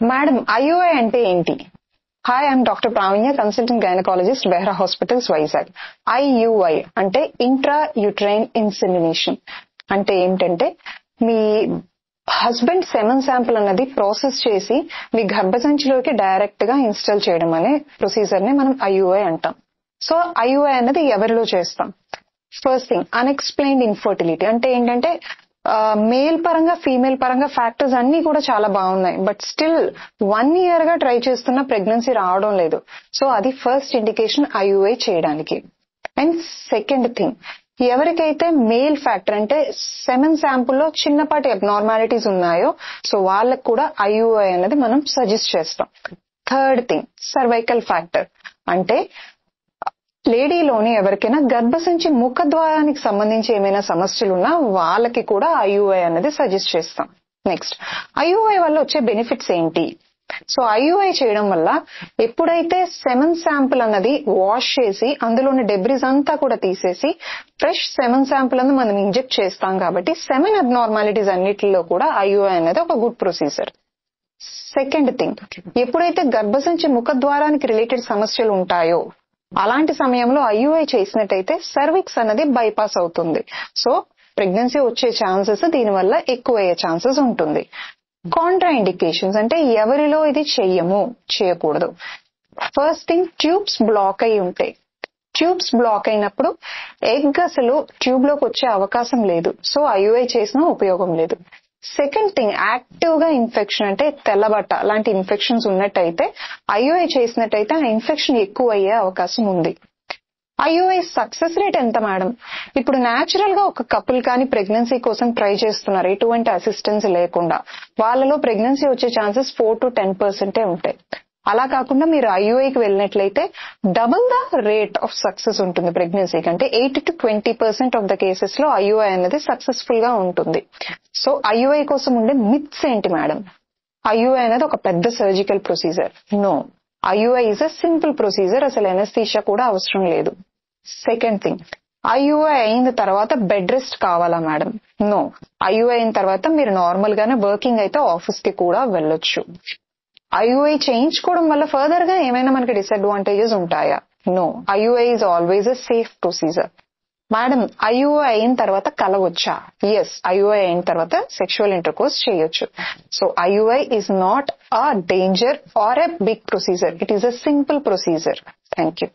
Madam IUI అంటే ఏంటి? Hi, I'm doctor Praveenya, consultant gynaecologist, Behra hospitals, Vizag. IUI అంటే intra uterine insemination. అంటే ఏంటంటే మీ హస్బెండ్ సెమన్ శాంపుల్ అన్నది ప్రాసెస్ చేసి మీ గర్భసంచిలోకి డైరెక్ట్ గా ఇన్స్టాల్ చేయడం అనే ప్రొసీజర్ ని మనం ఐయుఐ అంటాం. సో ఐయుఐ అన్నది ఎవరిలో చేస్తాం? First thing, unexplained infertility. అంటే ఏంటంటే మేల్ పరంగా ఫీమేల్ పరంగా ఫ్యాక్టర్స్ అన్ని కూడా చాలా బాగున్నాయి, బట్ స్టిల్ 1 year గా ట్రై చేస్తున్న ప్రెగ్నెన్సీ రావడం లేదు. సో అది ఫస్ట్ ఇండికేషన్ ఐయుఐ చేయడానికి. అండ్ సెకండ్ థింగ్, ఎవరికైతే మేల్ ఫ్యాక్టర్ అంటే సెమన్ శాంపుల్లో చిన్నపాటి అబ్నార్మాలిటీస్ ఉన్నాయో సో వాళ్ళకు కూడా ఐయుఐ అనేది మనం సజెస్ట్ చేస్తాం. Third thing, cervical factor. అంటే లేడీలోని ఎవరికైనా గర్భసంచి ముఖద్వారానికి సంబంధించి ఏమైనా సమస్యలు ఉన్నా వాళ్ళకి కూడా ఐయుఐ అనేది సజెస్ట్ చేస్తాం. నెక్స్ట్, ఐయుఐ వల్ల వచ్చే బెనిఫిట్స్ ఏంటి? సో ఐయుఐ చేయడం వల్ల ఎప్పుడైతే సెమన్ శాంపుల్ అన్నది వాష్ చేసి అందులోని డెబ్రిస్ అంతా కూడా తీసేసి ఫ్రెష్ సెమన్ శాంపుల్ అన్నది మనం ఇంజెక్ట్ చేస్తాం కాబట్టి సెమన్ అబ్నార్మాలిటీస్ అన్నిటిలో కూడా ఐయుఐ అనేది ఒక గుడ్ ప్రొసీజర్. సెకండ్ థింగ్, ఎప్పుడైతే గర్భసంచి ముఖద్వారానికి రిలేటెడ్ సమస్యలు ఉంటాయో అలాంటి సమయంలో ఐయుఐ చేసినట్టయితే సర్విక్స్ అనేది బైపాస్ అవుతుంది. సో ప్రెగ్నెన్సీ వచ్చే ఛాన్సెస్ దీనివల్ల ఎక్కువయ్యే ఛాన్సెస్ ఉంటుంది. కాంట్రా ఇండికేషన్స్ అంటే ఎవరిలో ఇది చేయకూడదు. ఫస్ట్ థింగ్, ట్యూబ్స్ బ్లాక్ అయి ఉంటాయి. ట్యూబ్స్ బ్లాక్ అయినప్పుడు ఎగ్ అసలు ట్యూబ్ లోకి వచ్చే అవకాశం లేదు. సో ఐయుఐ చేసినా ఉపయోగం లేదు. సెకండ్ థింగ్, యాక్టివ్ గా ఇన్ఫెక్షన్ అంటే తెల్లబట్ట లాంటి ఇన్ఫెక్షన్స్ ఉన్నట్టయితే ఐయుఐ చేసినట్టయితే ఆ ఇన్ఫెక్షన్ ఎక్కువ అయ్యే అవకాశం ఉంది. ఐయుఐ సక్సెస్ రేట్ ఎంత మేడం? ఇప్పుడు న్యాచురల్ గా ఒక కపుల్ కానీ ప్రెగ్నెన్సీ కోసం ట్రై చేస్తున్నారు ఎటువంటి అసిస్టెన్స్ లేకుండా, వాళ్ళలో ప్రెగ్నెన్సీ వచ్చే ఛాన్సెస్ 4 to 10% ఉంటాయి. అలా కాకుండా మీరు ఐయుఐకి వెళ్ళినట్లయితే double the rate of success ఉంటుంది ప్రెగ్నెన్సీకి. అంటే 8 to 20% ఆఫ్ ద కేసెస్ లో ఐయుఐ అనేది సక్సెస్ఫుల్ గా ఉంటుంది. సో ఐయుఐ కోసం ఉండే మిత్స్ ఏంటి మేడం? ఐయుఐ అనేది ఒక పెద్ద surgical procedure. No, IUI is a simple procedure. అసలు ఎనస్థీషియా కూడా అవసరం లేదు. సెకండ్ థింగ్, ఐయుఐ అయిన తర్వాత బెడ్ రెస్ట్ కావాలా మేడం? నో, ఐయుఐ అయిన తర్వాత మీరు నార్మల్ గానే వర్కింగ్ అయితే ఆఫీస్ కి కూడా వెళ్ళొచ్చు. ఐయుఐ చేయించుకోవడం వల్ల ఫర్దర్ గా ఏమైనా మనకి డిసడ్వాంటేజెస్ ఉంటాయా? No, IUI is always a safe procedure. Madam IUI అయిన తర్వాత కలవచ్చా? ఎస్, ఐయుఐ అయిన తర్వాత సెక్షువల్ ఇంటర్కోర్స్ చేయొచ్చు. So IUI is not a danger or a big procedure. It is a simple procedure. Thank you.